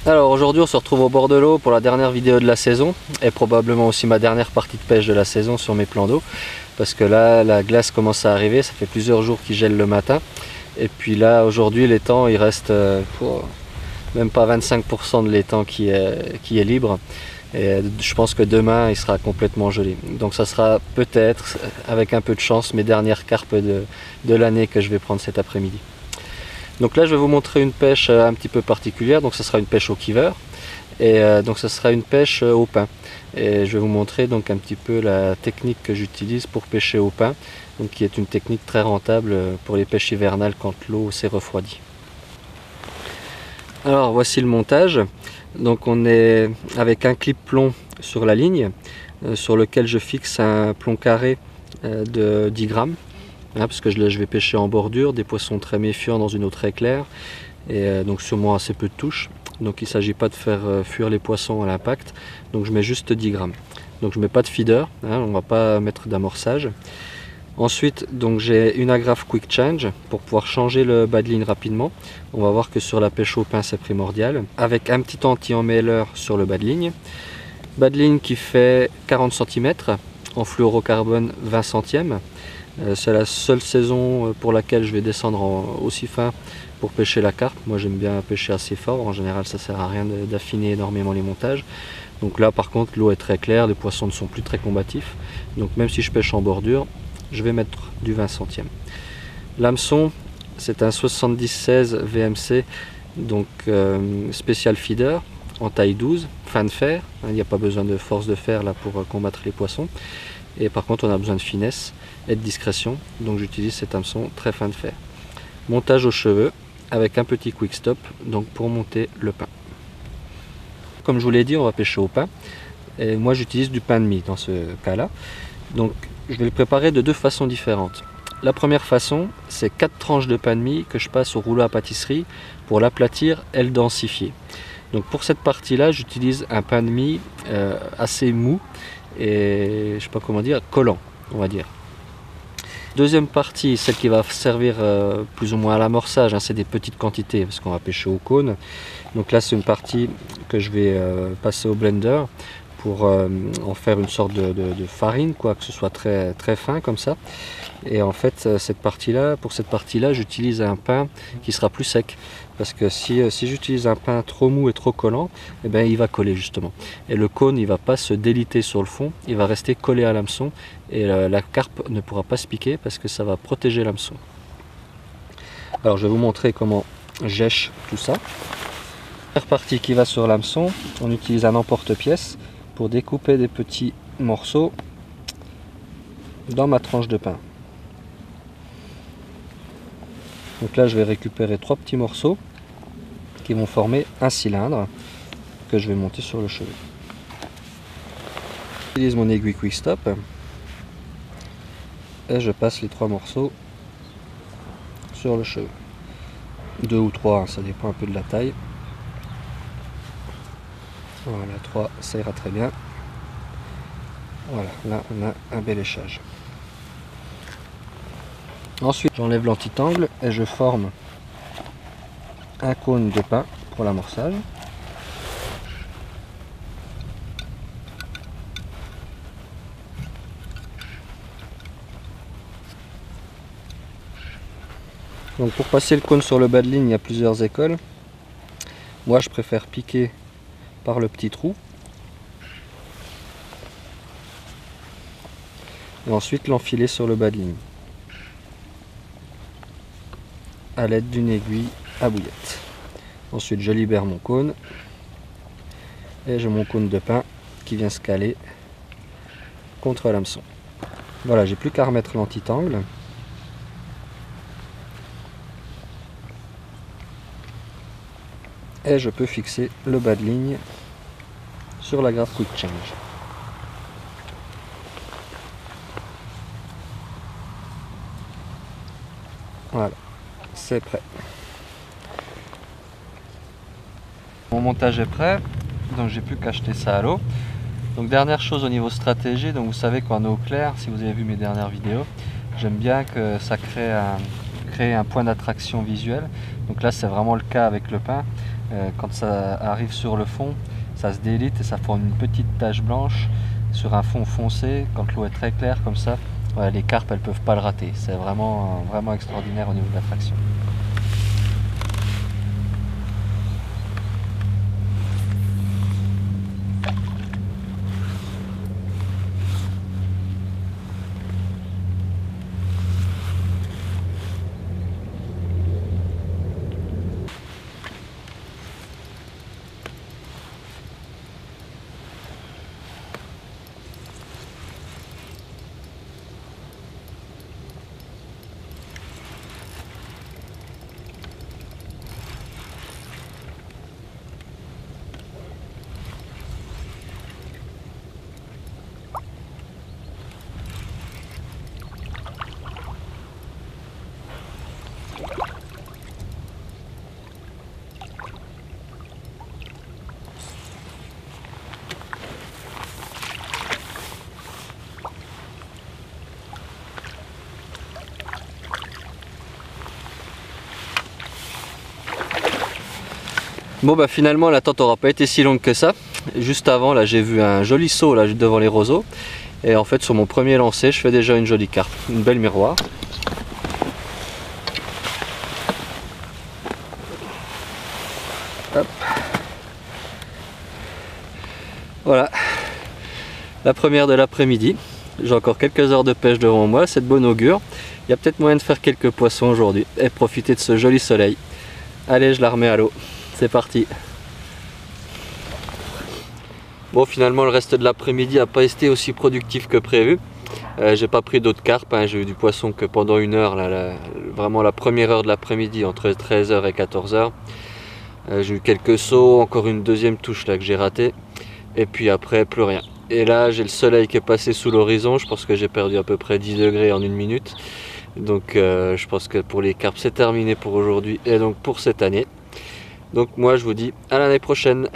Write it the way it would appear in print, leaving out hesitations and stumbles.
Alors aujourd'hui on se retrouve au bord de l'eau pour la dernière vidéo de la saison et probablement aussi ma dernière partie de pêche de la saison sur mes plans d'eau, parce que là la glace commence à arriver, ça fait plusieurs jours qu'il gèle le matin et puis là aujourd'hui l'étang il reste même pas 25% de l'étang qui est libre et je pense que demain il sera complètement gelé, donc ça sera peut-être avec un peu de chance mes dernières carpes de l'année que je vais prendre cet après-midi. Donc là je vais vous montrer une pêche un petit peu particulière, donc ce sera une pêche au kiver et donc ce sera une pêche au pain et je vais vous montrer donc un petit peu la technique que j'utilise pour pêcher au pain, donc qui est une technique très rentable pour les pêches hivernales quand l'eau s'est refroidie. Alors voici le montage, donc on est avec un clip plomb sur la ligne sur lequel je fixe un plomb carré de 10 grammes. Parce que je vais pêcher en bordure, des poissons très méfiants dans une eau très claire et donc sûrement assez peu de touches, donc il ne s'agit pas de faire fuir les poissons à l'impact, donc je mets juste 10 grammes. Donc je ne mets pas de feeder, on ne va pas mettre d'amorçage. Ensuite donc j'ai une agrafe quick change pour pouvoir changer le bas de ligne rapidement. On va voir que sur la pêche au pain c'est primordial, avec un petit anti-emmêleur sur le bas de ligne. Bas de ligne qui fait 40 cm en fluorocarbone 20 centièmes. C'est la seule saison pour laquelle je vais descendre aussi fin pour pêcher la carpe. Moi j'aime bien pêcher assez fort, en général ça sert à rien d'affiner énormément les montages. Donc là par contre l'eau est très claire, les poissons ne sont plus très combatifs, donc même si je pêche en bordure, je vais mettre du 20 centièmes. L'hameçon c'est un 70-16 VMC, donc spécial feeder en taille 12, fin de fer, il n'y a pas besoin de force de fer là pour combattre les poissons. Et par contre on a besoin de finesse et de discrétion, donc j'utilise cet hameçon très fin de fer. Montage aux cheveux avec un petit quick stop, donc pour monter le pain. Comme je vous l'ai dit, on va pêcher au pain et moi j'utilise du pain de mie dans ce cas là, donc je vais le préparer de deux façons différentes. La première façon, c'est 4 tranches de pain de mie que je passe au rouleau à pâtisserie pour l'aplatir et le densifier. Donc pour cette partie là j'utilise un pain de mie assez mou et je sais pas comment dire, collant on va dire. Deuxième partie, celle qui va servir plus ou moins à l'amorçage, c'est des petites quantités parce qu'on va pêcher au cône. Donc là c'est une partie que je vais passer au blender pour en faire une sorte de farine, quoi, que ce soit très, très fin comme ça. Et en fait pour cette partie là j'utilise un pain qui sera plus sec, parce que si j'utilise un pain trop mou et trop collant, eh bien, il va coller justement et le cône il va pas se déliter sur le fond, il va rester collé à l'hameçon et la carpe ne pourra pas se piquer parce que ça va protéger l'hameçon. Alors je vais vous montrer comment j'èche tout ça. La première partie qui va sur l'hameçon, on utilise un emporte-pièce pour découper des petits morceaux dans ma tranche de pain. Donc là je vais récupérer 3 petits morceaux qui vont former un cylindre que je vais monter sur le chevet. J'utilise mon aiguille quick stop et je passe les 3 morceaux sur le chevet. 2 ou 3, ça dépend un peu de la taille. Voilà, 3 ça ira très bien. Voilà, là on a un bel échage. Ensuite j'enlève l'anti-angle et je forme un cône de pain pour l'amorçage. Donc pour passer le cône sur le bas de ligne, il y a plusieurs écoles. Moi je préfère piquer par le petit trou et ensuite l'enfiler sur le bas de ligne à l'aide d'une aiguille à bouillette. Ensuite je libère mon cône et j'ai mon cône de pain qui vient se caler contre l'hameçon. Voilà, j'ai plus qu'à remettre l'anti-angle. Et je peux fixer le bas de ligne sur la grappe quick change. Voilà, c'est prêt. Mon montage est prêt, donc j'ai plus qu'à jeter ça à l'eau. Donc dernière chose au niveau stratégie, donc vous savez qu'en eau claire, si vous avez vu mes dernières vidéos, j'aime bien que ça crée un point d'attraction visuelle. Donc là c'est vraiment le cas avec le pain. quand ça arrive sur le fond, ça se délite et ça forme une petite tache blanche sur un fond foncé. Quand l'eau est très claire comme ça, ouais, les carpes elles peuvent pas le rater. C'est vraiment, vraiment extraordinaire au niveau de la fraction. Bon bah finalement l'attente n'aura pas été si longue que ça. Juste avant là j'ai vu un joli saut là devant les roseaux. Et en fait sur mon premier lancer je fais déjà une jolie carpe, une belle miroir. Hop. Voilà, la première de l'après-midi. J'ai encore quelques heures de pêche devant moi, c'est de bon augure. Il y a peut-être moyen de faire quelques poissons aujourd'hui et profiter de ce joli soleil. Allez, je la remets à l'eau. C'est parti. Bon, finalement le reste de l'après-midi n'a pas été aussi productif que prévu. J'ai pas pris d'autres carpes, hein. J'ai eu du poisson que pendant une heure, là, vraiment la première heure de l'après-midi, entre 13 h et 14 h. J'ai eu quelques sauts, encore une deuxième touche là que j'ai ratée. Et puis après, plus rien. Et là, j'ai le soleil qui est passé sous l'horizon. Je pense que j'ai perdu à peu près 10 degrés en une minute. Donc je pense que pour les carpes, c'est terminé pour aujourd'hui et donc pour cette année. Donc moi, je vous dis à l'année prochaine.